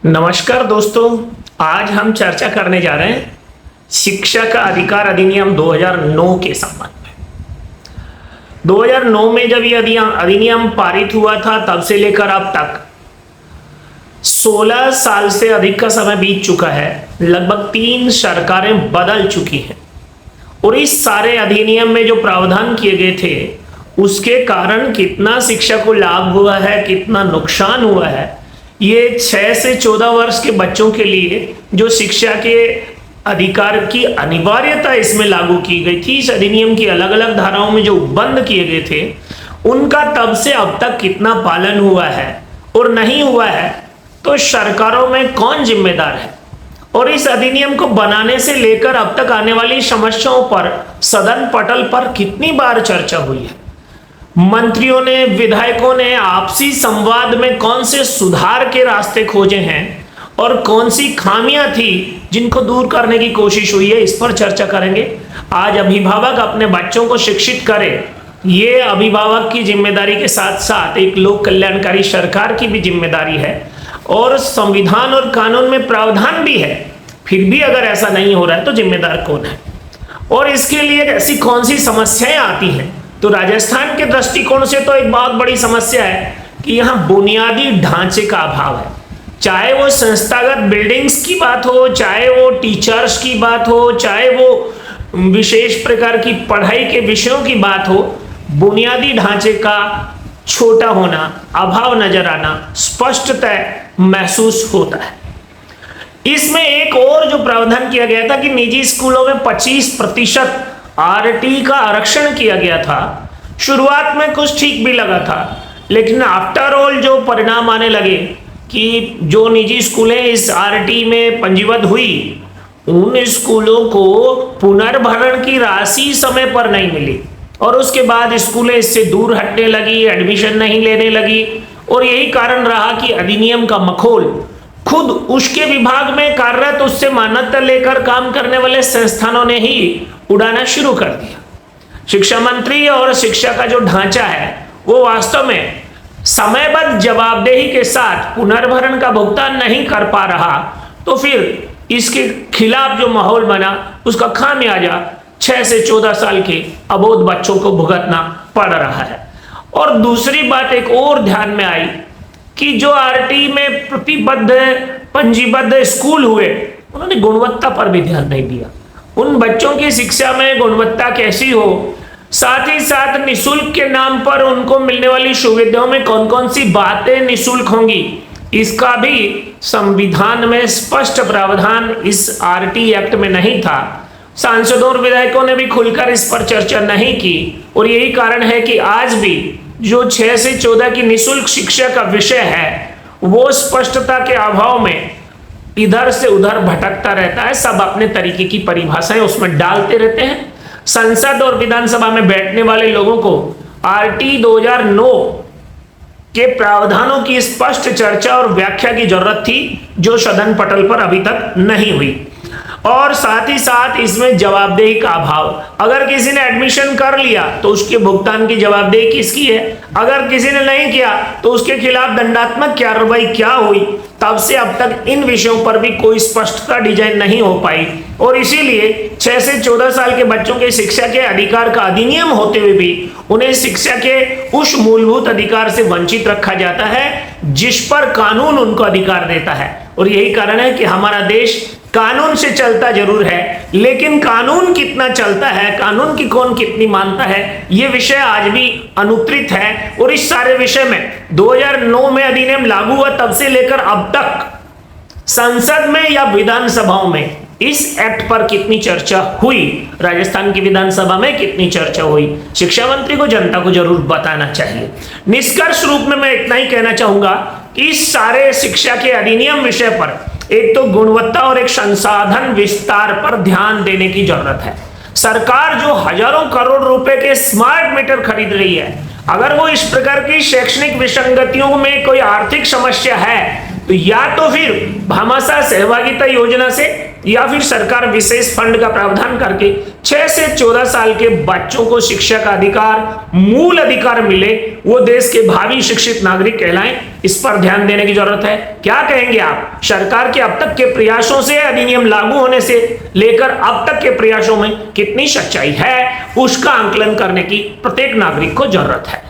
नमस्कार दोस्तों, आज हम चर्चा करने जा रहे हैं शिक्षा का अधिकार अधिनियम 2009 के संबंध में। 2009 में जब ये अधिनियम पारित हुआ था तब से लेकर अब तक 16 साल से अधिक का समय बीत चुका है। लगभग 3 सरकारें बदल चुकी हैं और इस सारे अधिनियम में जो प्रावधान किए गए थे उसके कारण कितना शिक्षा को लाभ हुआ है, कितना नुकसान हुआ है, ये 6 से 14 वर्ष के बच्चों के लिए जो शिक्षा के अधिकार की अनिवार्यता इसमें लागू की गई थी, इस अधिनियम की अलग अलग धाराओं में जो बंद किए गए थे उनका तब से अब तक कितना पालन हुआ है और नहीं हुआ है, तो सरकारों में कौन जिम्मेदार है और इस अधिनियम को बनाने से लेकर अब तक आने वाली समस्याओं पर सदन पटल पर कितनी बार चर्चा हुई है। मंत्रियों ने, विधायकों ने आपसी संवाद में कौन से सुधार के रास्ते खोजे हैं और कौन सी खामियां थी जिनको दूर करने की कोशिश हुई है, इस पर चर्चा करेंगे। आज अभिभावक अपने बच्चों को शिक्षित करे, ये अभिभावक की जिम्मेदारी के साथ साथ एक लोक कल्याणकारी सरकार की भी जिम्मेदारी है और संविधान और कानून में प्रावधान भी है। फिर भी अगर ऐसा नहीं हो रहा है तो जिम्मेदार कौन है और इसके लिए ऐसी कौन सी समस्याएं आती हैं। तो राजस्थान के दृष्टिकोण से तो एक बहुत बड़ी समस्या है कि यहाँ बुनियादी ढांचे का अभाव है। चाहे वो संस्थागत बिल्डिंग्स की बात हो, चाहे वो टीचर्स की बात हो, चाहे वो विशेष प्रकार की पढ़ाई के विषयों की बात हो, बुनियादी ढांचे का छोटा होना, अभाव नजर आना स्पष्टतः महसूस होता है। इसमें एक और जो प्रावधान किया गया था कि निजी स्कूलों में 25% आरटी का आरक्षण किया गया था। शुरुआत में कुछ ठीक भी लगा था, लेकिन आफ्टर ऑल जो परिणाम आने लगे कि जो निजी स्कूलें इस आरटी में पंजीबद्ध हुई उन स्कूलों को पुनर्भरण की राशि समय पर नहीं मिली और उसके बाद स्कूलें इससे दूर हटने लगी, एडमिशन नहीं लेने लगी और यही कारण रहा कि अधिनियम का मखौल खुद उसके विभाग में कार्यरत, उससे मान्यता लेकर काम करने वाले संस्थानों ने ही उड़ाना शुरू कर दिया। शिक्षा मंत्री और शिक्षा का जो ढांचा है वो वास्तव में समयबद्ध जवाबदेही के साथ पुनर्भरण का भुगतान नहीं कर पा रहा, तो फिर इसके खिलाफ जो माहौल बना उसका खामियाजा 6 से 14 साल के अबोध बच्चों को भुगतना पड़ रहा है। और दूसरी बात एक और ध्यान में आई कि जो आरटी में प्रतिबद्ध पंजीबद्ध स्कूल हुए उन्होंने गुणवत्ता पर भी ध्यान नहीं दिया। उन बच्चों की शिक्षा में गुणवत्ता कैसी हो, साथ ही साथ निशुल्क के नाम पर उनको मिलने वाली सुविधाओं में कौन कौन सी बातें निशुल्क होंगी, इसका भी संविधान में स्पष्ट प्रावधान इस आरटी एक्ट में नहीं था। सांसदों और विधायकों ने भी खुलकर इस पर चर्चा नहीं की और यही कारण है कि आज भी जो 6 से 14 की निशुल्क शिक्षा का विषय है वो स्पष्टता के अभाव में इधर से उधर भटकता रहता है। सब अपने तरीके की परिभाषाएं उसमें डालते रहते हैं। संसद और विधानसभा में बैठने वाले लोगों को आरटी 2009 के प्रावधानों की स्पष्ट चर्चा और व्याख्या की जरूरत थी, जो सदन पटल पर अभी तक नहीं हुई। और साथ ही साथ इसमें जवाबदेही का अभाव। अगर किसी ने एडमिशन कर लिया तो उसके भुगतान की जवाबदेही किसकी है, अगर किसी ने नहीं किया तो उसके खिलाफ दंडात्मक कार्रवाई क्या हुई। तब से अब तक इन विषयों पर भी कोई स्पष्टता डिजाइन नहीं हो पाई और इसीलिए 6 से 14 साल के बच्चों के शिक्षा के अधिकार का अधिनियम होते हुए भी उन्हें शिक्षा के उस मूलभूत अधिकार से वंचित रखा जाता है जिस पर कानून उनको अधिकार देता है। और यही कारण है कि हमारा देश कानून से चलता जरूर है, लेकिन कानून कितना चलता है, कानून की कौन कितनी मानता है, ये विषय आज भी अनुत्तरित है। और इस सारे विषय में 2009 में अधिनियम लागू हुआ तब से लेकर अब तक संसद में या विधानसभाओं में इस एक्ट पर कितनी चर्चा हुई, राजस्थान की विधानसभा में कितनी चर्चा हुई, शिक्षा मंत्री को, जनता को जरूर बताना चाहिए। निष्कर्ष रूप में मैं इतना ही कहना चाहूंगा कि इस सारे शिक्षा के अधिनियम विषय पर एक तो गुणवत्ता और एक संसाधन विस्तार पर ध्यान देने की जरूरत है। सरकार जो हजारों करोड़ रुपए के स्मार्ट मीटर खरीद रही है, अगर वो इस प्रकार की शैक्षणिक विसंगतियों में कोई आर्थिक समस्या है तो या तो फिर भामाशाह सहभागिता योजना से या फिर सरकार विशेष फंड का प्रावधान करके 6 से 14 साल के बच्चों को शिक्षा का अधिकार, मूल अधिकार मिले, वो देश के भावी शिक्षित नागरिक कहलाएं, इस पर ध्यान देने की जरूरत है। क्या कहेंगे आप? सरकार के अब तक के प्रयासों से, अधिनियम लागू होने से लेकर अब तक के प्रयासों में कितनी सच्चाई है, उसका आंकलन करने की प्रत्येक नागरिक को जरूरत है।